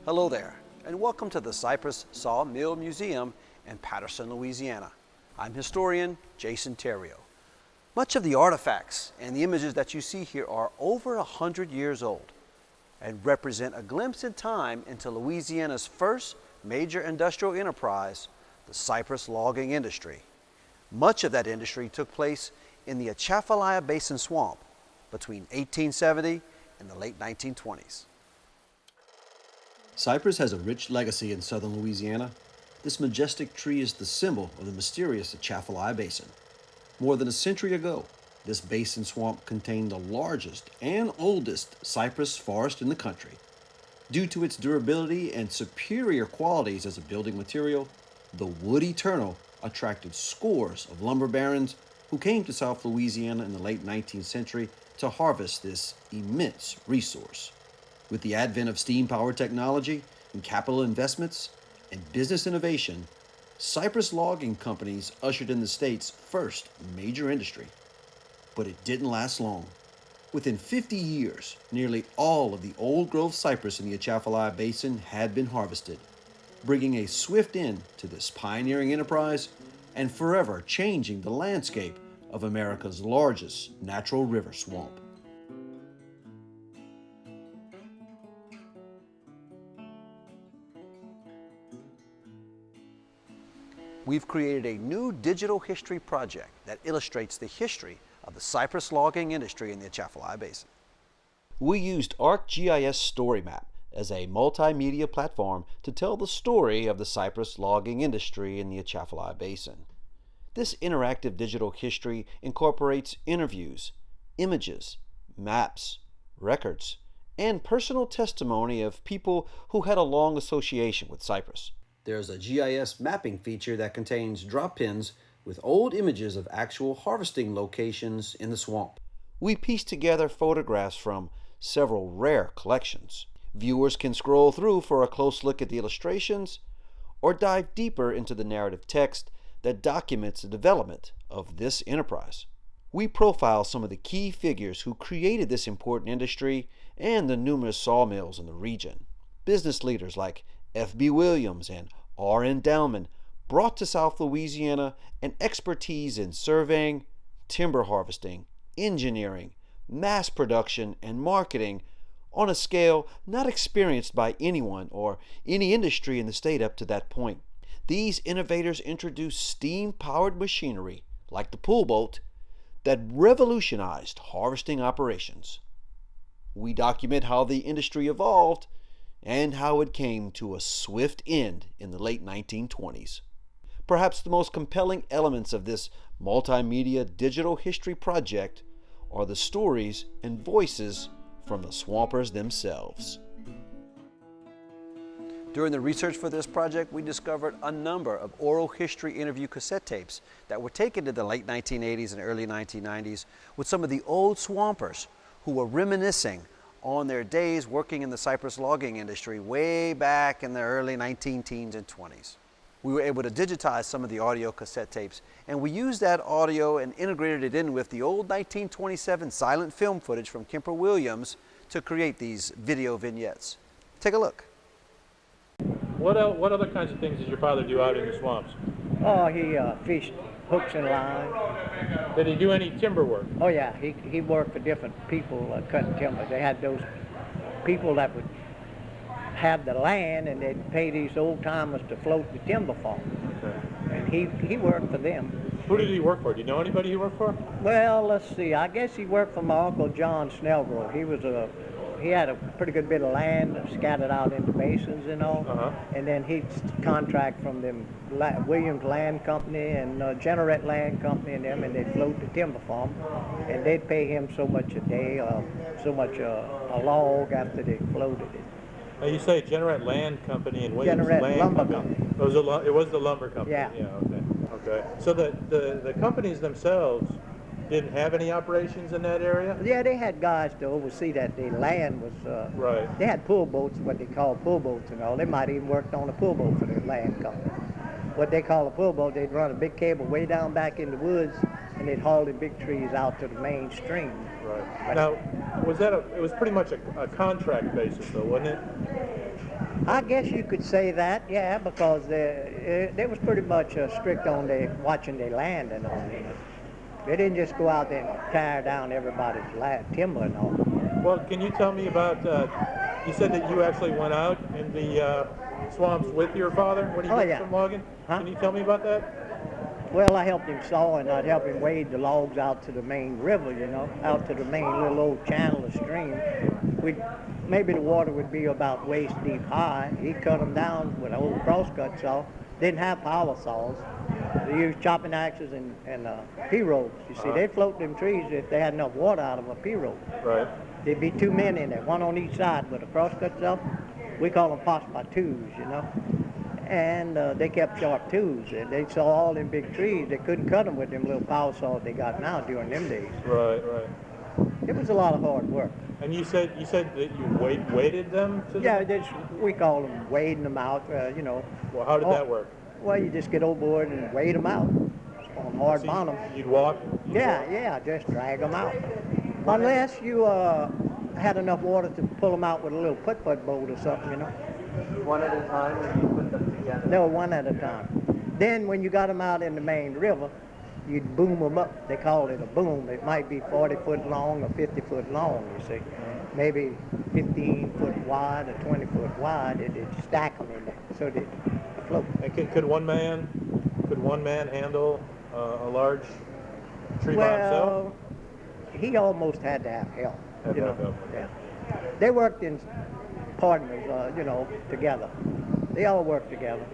Hello there, and welcome to the Cypress Sawmill Museum in Patterson, Louisiana. I'm historian Jason Terrio. Much of the artifacts and the images that you see here are over 100 years old and represent a glimpse in time into Louisiana's first major industrial enterprise, the Cypress logging industry. Much of that industry took place in the Atchafalaya Basin swamp between 1870 and the late 1920s. Cypress has a rich legacy in southern Louisiana. This majestic tree is the symbol of the mysterious Atchafalaya Basin. More than a century ago, this basin swamp contained the largest and oldest cypress forest in the country. Due to its durability and superior qualities as a building material, the wood eternal attracted scores of lumber barons who came to South Louisiana in the late 19th century to harvest this immense resource. With the advent of steam-powered technology and capital investments and business innovation, Cypress logging companies ushered in the state's first major industry. But it didn't last long. Within 50 years, nearly all of the old-growth cypress in the Atchafalaya Basin had been harvested, bringing a swift end to this pioneering enterprise and forever changing the landscape of America's largest natural river swamp. We've created a new digital history project that illustrates the history of the cypress logging industry in the Atchafalaya Basin. We used ArcGIS Story Map as a multimedia platform to tell the story of the cypress logging industry in the Atchafalaya Basin. This interactive digital history incorporates interviews, images, maps, records, and personal testimony of people who had a long association with cypress. There's a GIS mapping feature that contains drop pins with old images of actual harvesting locations in the swamp. We pieced together photographs from several rare collections. Viewers can scroll through for a close look at the illustrations or dive deeper into the narrative text that documents the development of this enterprise. We profile some of the key figures who created this important industry and the numerous sawmills in the region. Business leaders like F.B. Williams and R.N. Dowman brought to South Louisiana an expertise in surveying, timber harvesting, engineering, mass production, and marketing on a scale not experienced by anyone or any industry in the state up to that point. These innovators introduced steam-powered machinery, like the pull boat, that revolutionized harvesting operations. We document how the industry evolved and how it came to a swift end in the late 1920s. Perhaps the most compelling elements of this multimedia digital history project are the stories and voices from the swampers themselves. During the research for this project, we discovered a number of oral history interview cassette tapes that were taken to the late 1980s and early 1990s with some of the old swampers who were reminiscing on their days working in the cypress logging industry way back in the early 19-teens and 20s. We were able to digitize some of the audio cassette tapes, and we used that audio and integrated it in with the old 1927 silent film footage from Kemper Williams to create these video vignettes. Take a look. What other kinds of things did your father do out in the swamps? Oh, he fished hooks and line. Did he do any timber work? Oh yeah, he worked for different people cutting timber. They had those people that would have the land, and they'd pay these old timers to float the timber for them. Okay. And he worked for them. Who did he work for? Do you know anybody he worked for? Well, let's see. I guess he worked for my Uncle John Snellgrove. He had a pretty good bit of land scattered out in the basins and all. And then he'd contract from them Williams Land Company and Generette Land Company and them, and they'd float the timber for him. And they'd pay him so much a day, so much a log after they floated it. Now you say Generette Land Company and Williams Generette Land Lumber Company. Company. It was the lumber company. Yeah. Okay. So the companies themselves didn't have any operations in that area? Yeah, they had guys to oversee that. The land was, right. They had pull boats, what they call pull boats and all. They might even worked on a pull boat for the land company. What they call a pull boat, they'd run a big cable way down back in the woods, and they'd haul the big trees out to the main stream. Right. Now, it was pretty much a contract basis though, wasn't it? I guess you could say that, yeah, because they was pretty much strict on watching their land and all. You know. They didn't just go out there and tear down everybody's timber and all. Well, can you tell me about, you said that you actually went out in the swamps with your father when he did Yeah. some logging? Huh? Can you tell me about that? Well, I helped him saw and I'd help him wade the logs out to the main river, you know, out to the main little old channel of stream. Maybe the water would be about waist deep high. He'd cut them down with an old crosscut saw. Didn't have power saws. They used chopping axes and P-rolls. You see, they'd float them trees if they had enough water out of a P-roll. Right. There'd be 2 men in there, one on each side with a crosscut saw. We call them pots by twos, you know. And they kept sharp tools. And they saw all them big trees. They couldn't cut them with them little power saws they got now during them days. Right, right. It was a lot of hard work. And you said that you weighted them to Yeah, them? we call them wading them out, you know. Well, how did that work? Well, you just get overboard and wade them out on hard So bottom. you'd walk? Yeah, just drag them out. Unless you had enough water to pull them out with a little put-put boat or something, you know. One at a time, or you put them together? No, one at a time. Then when you got them out in the main river, you'd boom them up. They call it a boom. It might be 40 foot long or 50 foot long, you see. Maybe 15 foot wide or 20 foot wide. It'd stack them in there so they float. And could one man handle a large tree by himself? Well, he almost had to have help. Had to You know. have help. Yeah. They worked in partners, you know, together. They all worked together.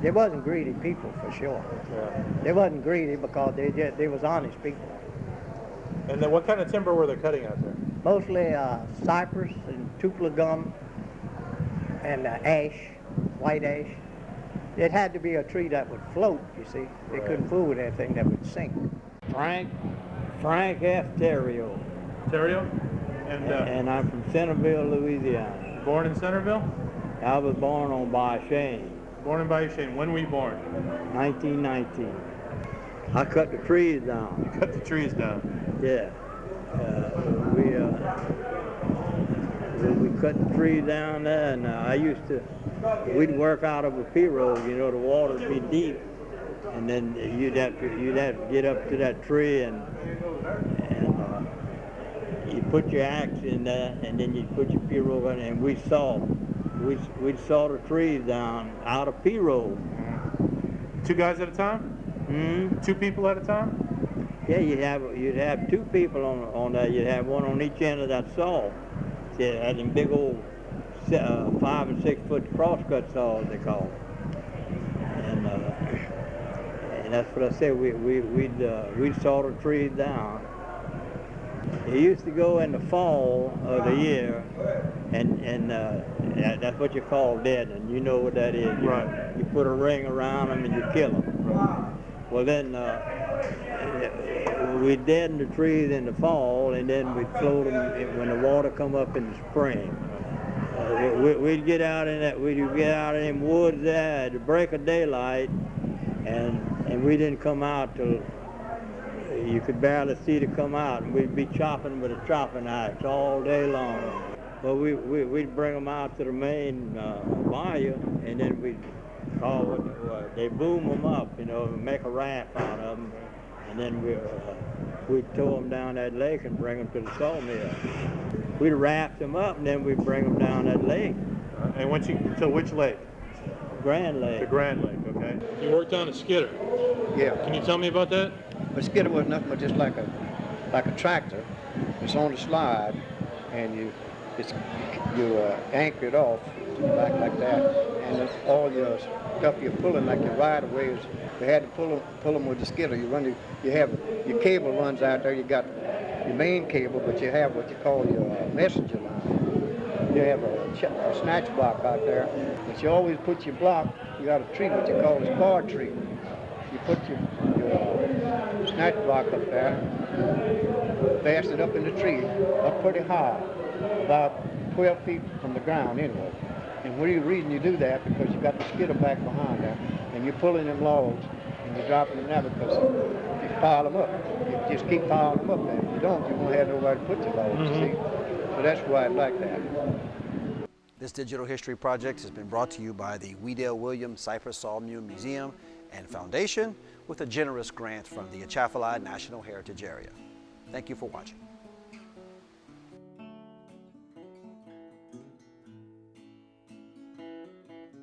They wasn't greedy people for sure. Yeah. They wasn't greedy because they was honest people. And then what kind of timber were they cutting out there? Mostly cypress and tupelo gum and ash, white ash. It had to be a tree that would float, you see. They couldn't fool with anything that would sink. Frank F. Terrio, Terrio? And and I'm from Centerville, Louisiana. born in Centerville? I was born on Bayou Born in Bayou Chene. When were you born? 1919. I cut the trees down. Cut the trees down. Yeah, we cut the trees down there, and we'd work out of a pirogue. You know, the water'd be deep, and then you'd have to get up to that tree and you put your axe in there, and then you put your pirogue on, and we'd saw the trees down out of pirogue. 2 guys at a time? Mm-hmm. 2 people at a time? Yeah, you'd have 2 people on that. You'd have one on each end of that saw. See, it had them big old 5 and 6 foot crosscut saws they call them. And that's what I said. We'd saw the trees down. It used to go in the fall of the year, and that's what you call deadening. You know what that is. Right. You put a ring around them and you kill them. Right. Well, then we'd deaden the trees in the fall, and then we'd float them when the water come up in the spring. We'd get out in them woods there at the break of daylight, and we didn't come out till you could barely see to come out, and we'd be chopping with a chopping axe all day long. Well, we'd bring them out to the main bayou, and then they boom them up, you know, and make a raft out of them, and then we'd tow them down that lake and bring them to the sawmill. We'd raft them up, and then we'd bring them down that lake. And to which lake? Grand Lake. The Grand Lake, okay. You worked on a skidder. Yeah, Can you tell me about that? a skidder was nothing but just like a tractor. It's on the slide, and you anchor it off back like that, and all your stuff you're pulling, like your right-of-ways, you had to pull them with the skidder. You have your cable runs out there. You got your main cable, but you have what you call your messenger line. You have a snatch block out there, but you always put your block. You got a tree, what you call a spar tree. You put your snatch block up there, fast it up in the tree, up pretty high, about 12 feet from the ground anyway. And the reason you do that, because you got the skidder back behind there, and you're pulling them logs, and you're dropping them there because you pile them up. You just keep piling them up there. If you don't, you won't have nowhere to put your logs, you see? So that's why I like that. This digital history project has been brought to you by the Wedell Williams Cypress Sawmill Museum and Foundation with a generous grant from the Atchafalaya National Heritage Area. Thank you for watching.